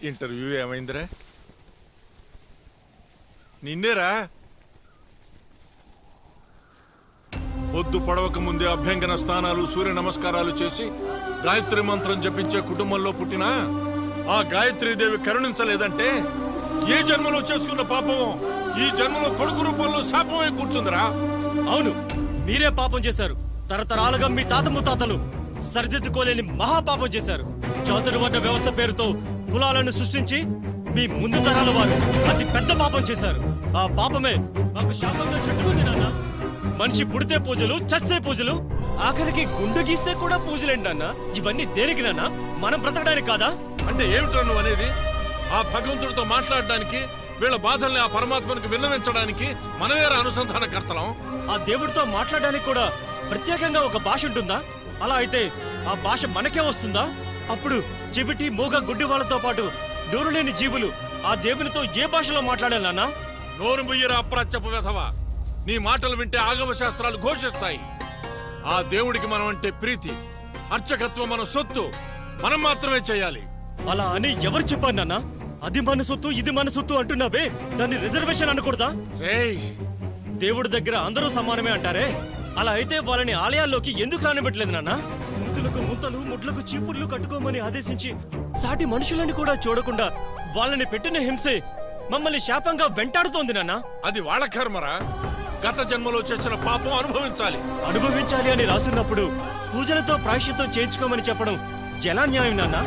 Interview ఏమైందిరా? నిన్నేరా? పొద్దు పడవక ముందే అభ్యంగన స్నానాలు, సూర్య నమస్కారాలు చేసి గాయత్రి మంత్రం జపించే కుటుంబంలో పుట్టినా ఆ గాయత్రీదేవి కరుణించలేదంటే ఏ జన్మలో చేసుకున్న పాపమో ఈ జన్మలో కొడుకు రూపంలో శాపమే కూర్చుందిరా. అవును, మీరే పాపం చేశారు. తరతరాలుగా మీ తాత ముత్తాతలు సరిదిద్దుకోలేని మహాపాపం చేశారు. చాతుర్వర్ణ వ్యవస్థ పేరుతో కులాలను సృష్టించి మీ ముందు తరాల వారు అతి పెద్ద పాపం చేశారు. ఆ పాపమే మాకు శాపంగా చుట్టుకుంది నాన్న. మనిషి పుడితే పూజలు, చస్తే పూజలు, ఆఖరికి గుండు గీస్తే కూడా పూజలేండి నాన్న. ఇవన్నీ దేనికి నాన్న? మనం బ్రతకడానికి కాదా? అంటే ఏమిటో నువ్వు అనేది? ఆ భగవంతుడితో మాట్లాడడానికి, వీళ్ళ బాధల్ని ఆ పరమాత్మనికి విన్నవించడానికి మనమేరా అనుసంధానకర్తలం? ఆ దేవుడితో మాట్లాడడానికి కూడా ప్రత్యేకంగా ఒక భాష ఉంటుందా? అలా అయితే ఆ భాష మనకే వస్తుందా? అప్పుడు చెవిటి, మూగ, గుడ్డి వాళ్ళతో పాటు నోరు లేని జీవులు ఆ దేవునితో ఏ భాషలో మాట్లాడాలన్నా? నోరు ముయ్యరా అప్రాచ్యపు వెధవా! నీ మాటలు వింటే ఆగమ శాస్త్రాలు ఘోషిస్తాయి. ఆ దేవుడికి మనం అంటే ప్రీతి, అర్చకత్వం మన సొత్తు, మనం మాత్రమే చేయాలి. అలా అని ఎవరు చెప్పారు నాన్న? అది మన సొత్తు, ఇది మన సొత్తు అంటున్నావే, దాన్ని రిజర్వేషన్ అనకూడదా? దేవుడి దగ్గర అందరూ సమానమే అంటారే, అలా అయితే వాళ్ళని ఆలయాల్లోకి ఎందుకు రానివ్వట్లేదు నాన్న? ముద్దులకు ముంతలు, ముడ్లకు చీపుర్లు కట్టుకోమని ఆదేశించి సాటి మనుషులని కూడా చూడకుండా వాళ్ళని పెట్టిన హింసే మమ్మల్ని శాపంగా వెంటాడుతోంది నాన్న. అది వాళ్ళ కర్మరా. గత జన్మలో చేసిన పాపం అనుభవించాలి అని రాసున్నప్పుడు పూజలతో ప్రాయశ్చిత్తం చేయించుకోమని చెప్పడం ఎలా న్యాయం నాన్న?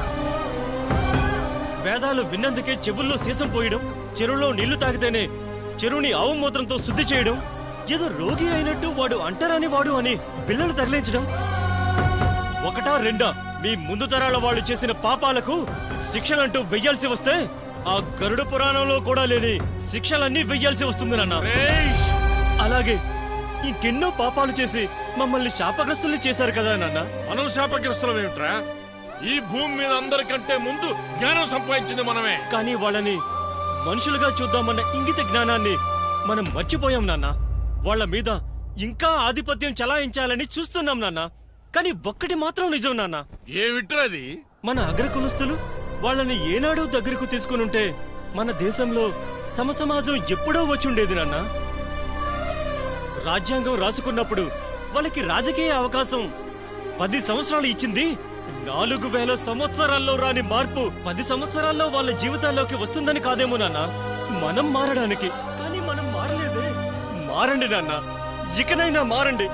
వేదాలు విన్నందుకే చెవుల్లో సీసం పోయడం, చెరువులో నీళ్లు తాగితేనే చెరువుని ఆవు మూత్రంతో శుద్ధి చేయడం, ఏదో రోగి అయినట్టు వాడు అంటరాని వాడు అని పిల్లలు తగిలించడం, ఒకటా రెండా మీ ముందు తరాల వాళ్ళు చేసిన పాపాలకు శిక్షలంటూ వెయ్యాల్సి వస్తే ఆ గరుడ పురాణంలో కూడా లేని శిక్షలన్నీ వెయ్యాల్సి వస్తుంది నాన్న. అలాగే ఇంకెన్నో పాపాలు చేసి మమ్మల్ని శాపగ్రస్తుల్ని చేశారు కదా నాన్న. మనం శాపగ్రస్తులం ఏమిట్రా? ఈ భూమి మీద అందరికంటే ముందు జ్ఞానం సంపాదించింది మనమే. కానీ వాళ్ళని మనుషులుగా చూద్దామన్న ఇంగిత జ్ఞానాన్ని మనం మర్చిపోయాం నాన్న. వాళ్ళ మీద ఇంకా ఆధిపత్యం చలాయించాలని చూస్తున్నాం నాన్న. కానీ ఒక్కటి మాత్రం నిజం నాన్న. ఏమిట్రది? మన అగ్రకులస్తులు వాళ్ళని ఏనాడో దగ్గరకు తీసుకునుంటే మన దేశంలో సమసమాజం ఎప్పుడో వచ్చుండేది నాన్న. రాజ్యాంగం రాసుకున్నప్పుడు వాళ్ళకి రాజకీయ అవకాశం 10 సంవత్సరాలు ఇచ్చింది. 4000 సంవత్సరాల్లో రాని మార్పు 10 సంవత్సరాల్లో వాళ్ళ జీవితాల్లోకి వస్తుందని కాదేమో నాన్న. మనం మారడానికి. కానీ మనం మారలేదే. మారండి నాన్న, ఇకనైనా మారండి.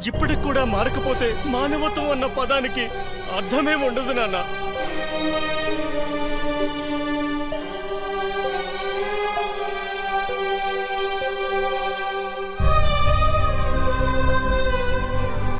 ఇప్పటికి కూడా మారకపోతే మానవత్వం అన్న పదానికి అర్థమేముండదు నాన్న.